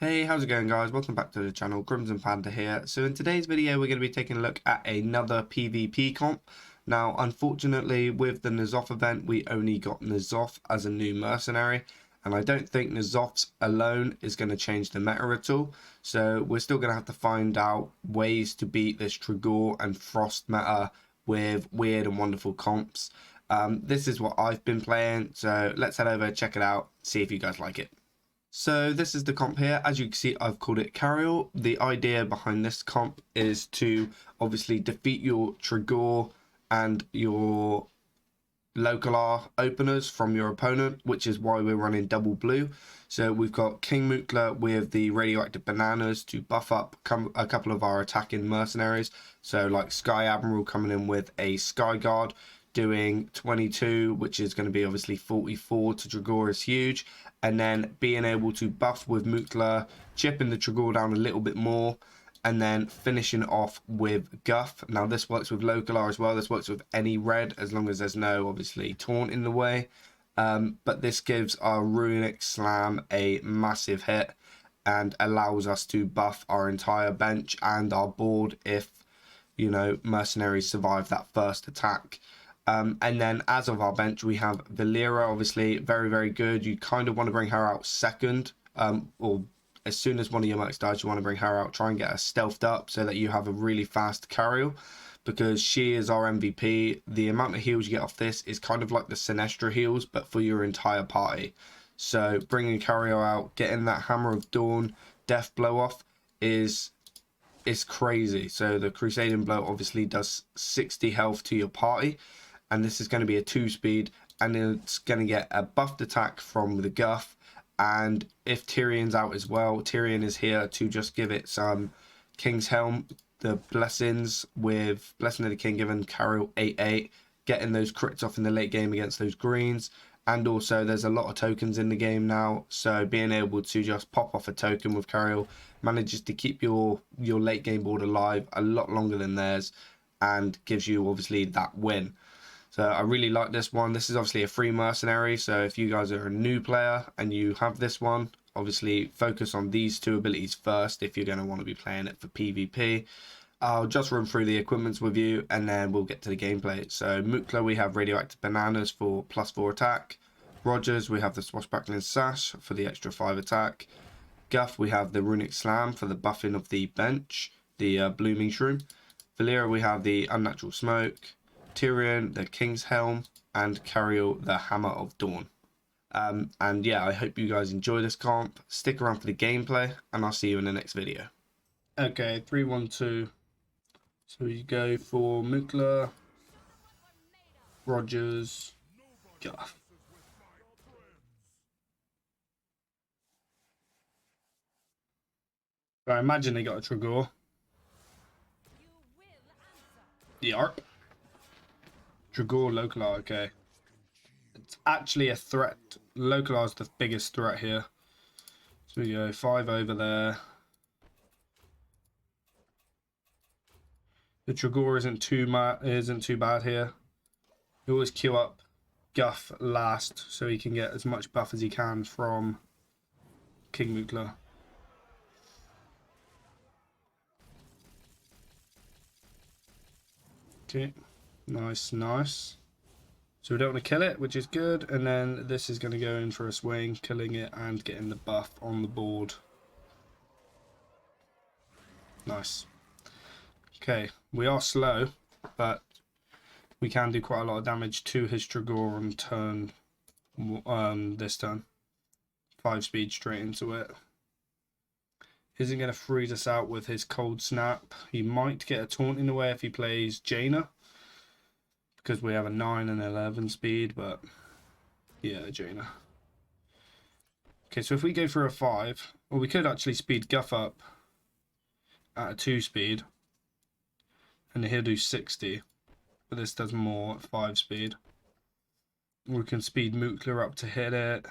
Hey, how's it going guys? Welcome back to the channel, Crimsonpanda here. So in today's video we're going to be taking a look at another PvP comp. Now unfortunately with the N'Zoth event we only got N'Zoth as a new mercenary, and I don't think N'Zoths alone is going to change the meta at all. So we're still going to have to find out ways to beat this Trigor and Frost meta with weird and wonderful comps. This is what I've been playing, so let's head over, check it out, see if you guys like it. So this is the comp here. As you can see, I've called it Cariel. The idea behind this comp is to obviously defeat your Trigor and your local R openers from your opponent, which is why we're running double blue. So we've got King Mutla with the radioactive bananas to buff up a couple of our attacking mercenaries. So like Sky Admiral coming in with a Sky Guard doing 22, which is going to be obviously 44 to Trigor is huge. And then being able to buff with Mutla, chipping the Trigor down a little bit more, and then finishing off with Guff. Now this works with local R as well. This works with any red as long as there's no obviously taunt in the way. But this gives our Runic Slam a massive hit and allows us to buff our entire bench and our board if, you know, mercenaries survive that first attack. And then as of our bench, we have Valeera, obviously very, very good. You kind of want to bring her out second, or as soon as one of your mercs dies, you want to bring her out, try and get her stealthed up so that you have a really fast Cariel, because she is our MVP. The amount of heals you get off this is kind of like the Sinestra heals, but for your entire party. So bringing Cariel out, getting that Hammer of Dawn, Death Blow off is crazy. So the Crusading Blow obviously does 60 health to your party, and this is going to be a 2-speed, and it's going to get a buffed attack from the Guff. And if Tyrion's out as well, Tyrion is here to just give it some King's Helm, the blessings with Blessing of the King given Cariel 8/8, getting those crits off in the late game against those greens. And also there's a lot of tokens in the game now, so being able to just pop off a token with Cariel manages to keep your late game board alive a lot longer than theirs, and gives you obviously that win. So I really like this one. This is obviously a free mercenary, so if you guys are a new player and you have this one, obviously focus on these two abilities first if you're going to want to be playing it for PvP. I'll just run through the equipments with you and then we'll get to the gameplay. So Mutla, we have radioactive bananas for +4 attack. Rogers, we have the swashbuckling sash for the extra 5 attack. Guff, we have the runic slam for the buffing of the bench, the blooming shroom. Valeera, we have the unnatural smoke. Tyrion, the King's Helm, and Cariel, the Hammer of Dawn. And yeah, I hope you guys enjoy this comp. Stick around for the gameplay, and I'll see you in the next video. Okay, 3, 1, 2. So we go for Mutla, Rogers, Guff. I imagine they got a Trigor. Yarp. Trigor local R, okay. It's actually a threat. Local R is the biggest threat here. So we go 5 over there. The Trigor isn't too bad here. You always queue up Guff last so he can get as much buff as he can from King Mutla. Okay, nice, nice. So we don't want to kill it, which is good. And then this is going to go in for a swing, killing it and getting the buff on the board. Nice. Okay, we are slow, but we can do quite a lot of damage to his Trigor on turn, this turn. 5 speed straight into it. Isn't going to freeze us out with his cold snap. He might get a taunt in the way if he plays Jaina, because we have a 9 and 11 speed, but yeah, Jaina. Okay, so if we go for a 5, or we could actually speed Guff up at a 2 speed, and he'll do 60, but this does more at 5 speed. We can speed Mutla up to hit it.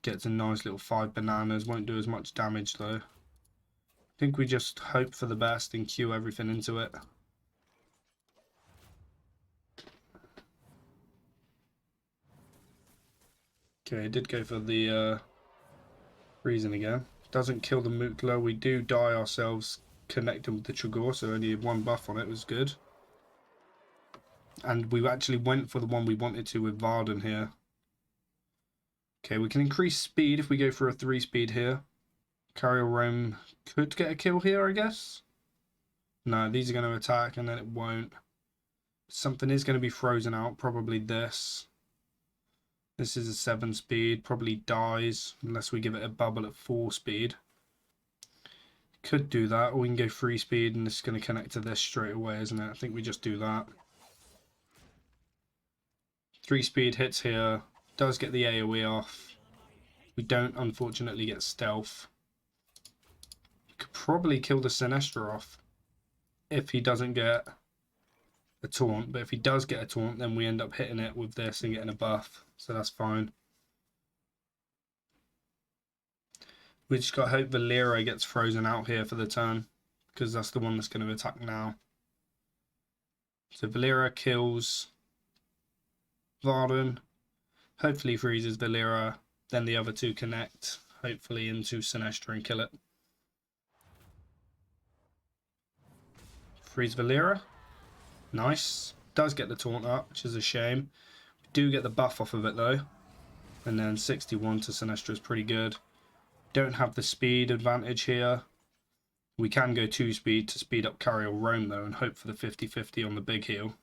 Gets a nice little 5 bananas, won't do as much damage though. I think we just hope for the best and queue everything into it. Okay, it did go for the freezing again. Doesn't kill the Mukla. We do die ourselves connecting with the Trigor, so only one buff on it was good. And we actually went for the one we wanted to with Varden here. Okay, we can increase speed if we go for a 3-speed here. Cariel Roame could get a kill here, I guess. No, these are going to attack and then it won't. Something is going to be frozen out, probably this. This is a 7-speed, probably dies unless we give it a bubble at 4-speed. Could do that, or we can go 3-speed and this is going to connect to this straight away, isn't it? I think we just do that. 3-speed hits here, does get the AoE off. We don't, unfortunately, get stealth. We could probably kill the Sinestra off if he doesn't get a taunt, but if he does get a taunt, then we end up hitting it with this and getting a buff, so that's fine. We just got to hope Valera gets frozen out here for the turn, because that's the one that's going to attack now. So Valera kills Varden, hopefully freezes Valera, then the other two connect, hopefully into Sinestra and kill it. Freeze Valera. Nice. Does get the taunt up, which is a shame. We do get the buff off of it though. And then 61 to Sinestra is pretty good. Don't have the speed advantage here. We can go 2-speed to speed up Cariel Roame though and hope for the 50-50 on the big heal.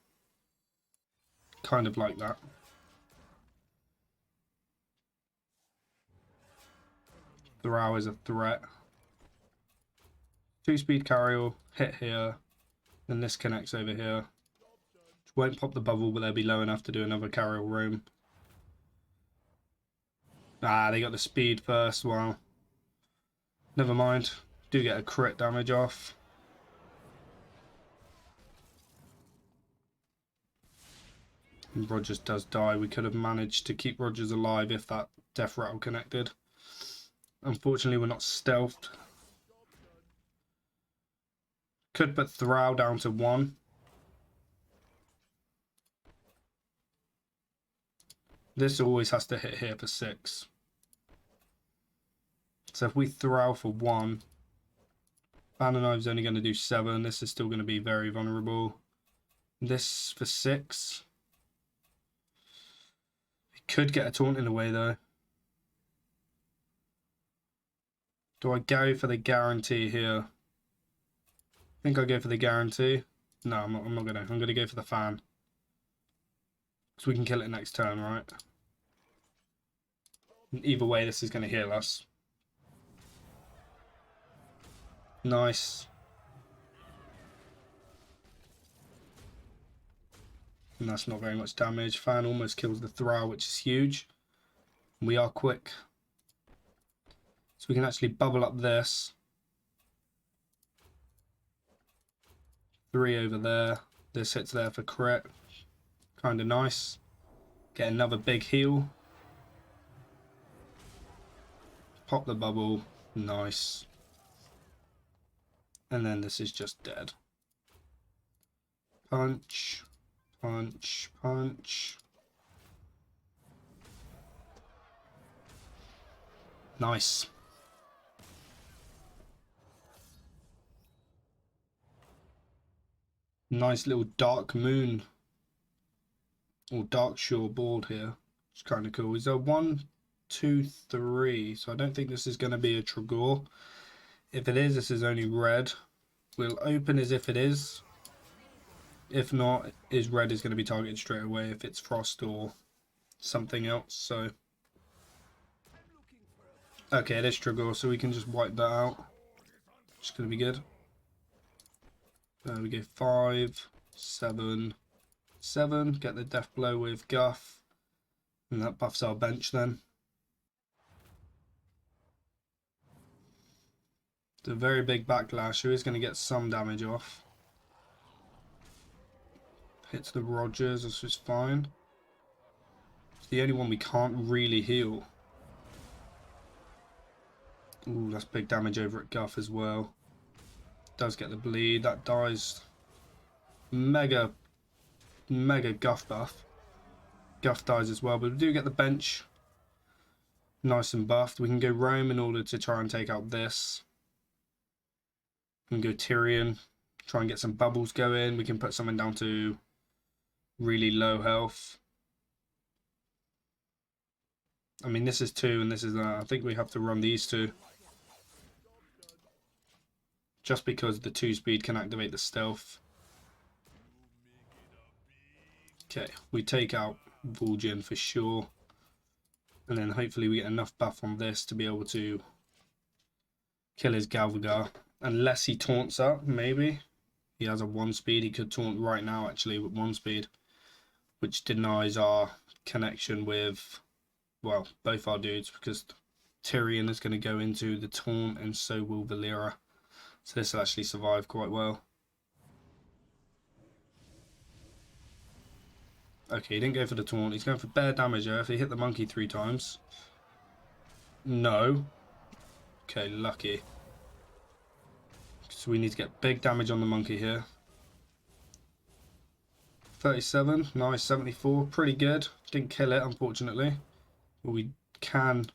Kind of like that. Thrall is a threat. 2-speed Cariel, hit here. Then this connects over here. Won't pop the bubble, but they'll be low enough to do another Cariel Roame. Ah, they got the speed first. Wow. Never mind. Do get a crit damage off. And Rogers does die. We could have managed to keep Rogers alive if that death rattle connected. Unfortunately, we're not stealthed. Could put Thrall down to 1. This always has to hit here for 6. So if we Thrall for 1, Banner Knife's only going to do 7. This is still going to be very vulnerable. This for 6. We could get a taunt in the way though. Do I go for the guarantee here? I think I'll go for the guarantee. No, I'm not going to. I'm going to go for the fan. So we can kill it next turn, right? And either way, this is going to heal us. Nice. And that's not very much damage. Fan almost kills the Thrall, which is huge. We are quick. So we can actually bubble up this. 3 over there. This hits there for crit. Kind of nice. Get another big heal. Pop the bubble. Nice. And then this is just dead. Punch. Punch. Punch. Nice. Nice little Dark Moon or Dark Shore board here. It's kind of cool. Is there 1, 2, 3? So I don't think this is going to be a Trigor. If it is, this is only red. We'll open as if it is. If not, is red is going to be targeted straight away if it's frost or something else. So okay, it is Trigor, so we can just wipe that out. It's going to be good. There we go. 5, 7, 7. Get the death blow with Guff. And that buffs our bench then. The very big backlash, who is going to get some damage off. Hits the Rogers, this is fine. It's the only one we can't really heal. Ooh, that's big damage over at Guff as well. Does get the bleed, that dies. Mega Guff buff. Guff dies as well, but we do get the bench. nice and buffed. We can go Roame in order to try and take out this. We can go Tyrion, try and get some bubbles going. We can put someone down to really low health. I mean, this is 2 and this is I think we have to run these 2. Just because the 2 speed can activate the stealth. Okay, we take out Vol'jin for sure. And then hopefully we get enough buff on this to be able to kill his Galvagar. Unless he taunts up, maybe. He has a 1 speed. He could taunt right now, actually, with 1 speed. Which denies our connection with, well, both our dudes. Because Tyrion is going to go into the taunt and so will Valeera. So this will actually survive quite well. Okay, he didn't go for the taunt. He's going for bare damage there. If he hit the monkey 3 times. No. Okay, lucky. So we need to get big damage on the monkey here. 37, nice, 74, pretty good. Didn't kill it, unfortunately. But we can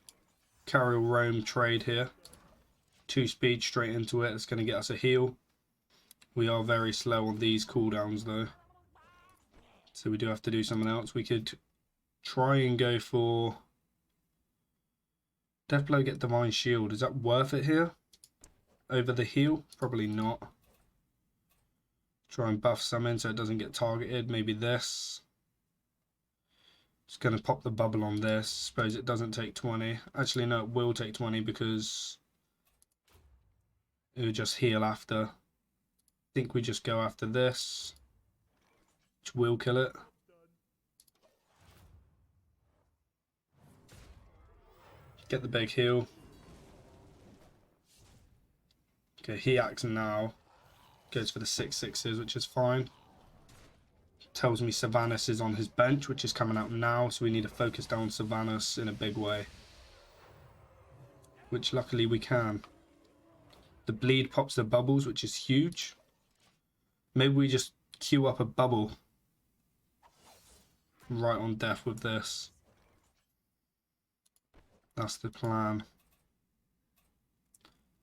Cariel Roame trade here. 2 speed straight into it. It's going to get us a heal. We are very slow on these cooldowns, though. So we do have to do something else. We could try and go for Deathblow, get Divine Shield. Is that worth it here? Over the heal? Probably not. Try and buff something so it doesn't get targeted. Maybe this. Just going to pop the bubble on this. Suppose it doesn't take 20. Actually, no, it will take 20 because it will just heal after. I think we just go after this, which will kill it. Get the big heal. Okay, he acts now. Goes for the 6/6s, which is fine. Tells me Sylvanas is on his bench, which is coming out now, so we need to focus down Sylvanas in a big way. Which luckily we can. The bleed pops the bubbles, which is huge. Maybe we just queue up a bubble right on death with this. That's the plan.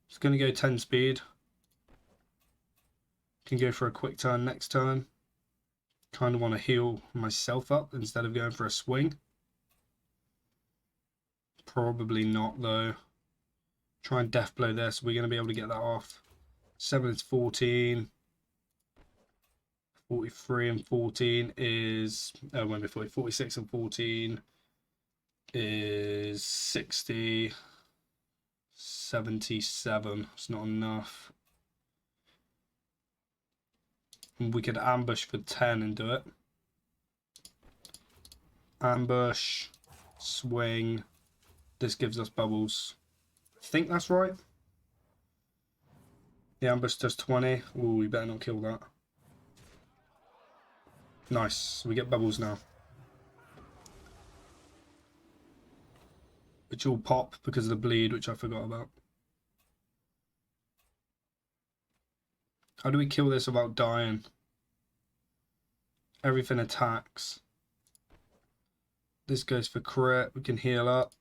It's going to go 10 speed. Can go for a quick turn next turn. Kind of want to heal myself up instead of going for a swing. Probably not, though. Try and death blow this. We're going to be able to get that off. 7 is 14. 43 and 14 is... Oh, wait before 46 and 14 is 60. 77. It's not enough. We could ambush for 10 and do it. Ambush. Swing. This gives us bubbles. I think that's right. The ambush does 20. Ooh, we better not kill that. Nice. We get bubbles now. Which will pop because of the bleed, which I forgot about. How do we kill this without dying? Everything attacks. This goes for crit. We can heal up.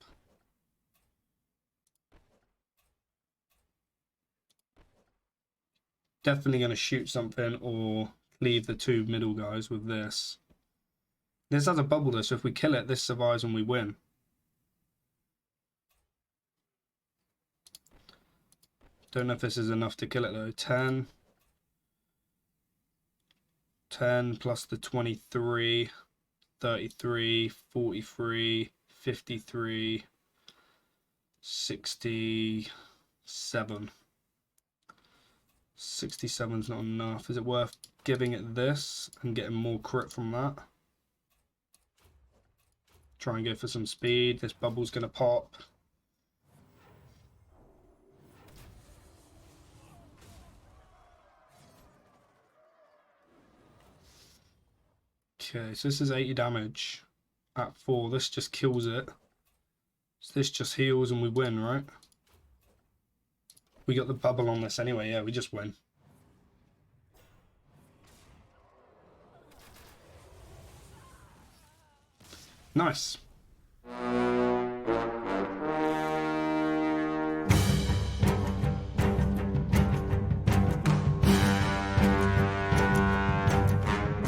Definitely going to shoot something or leave the 2 middle guys with this. This has a bubble though, so if we kill it, this survives and we win. Don't know if this is enough to kill it though. 10. 10 plus the 23. 33. 43. 53. 67. 67's not enough. Is it worth giving it this and getting more crit from that? Try and go for some speed. This bubble's going to pop. Okay, so this is 80 damage at 4. This just kills it. So this just heals and we win, right? We got the bubble on this anyway. Yeah, we just win. Nice.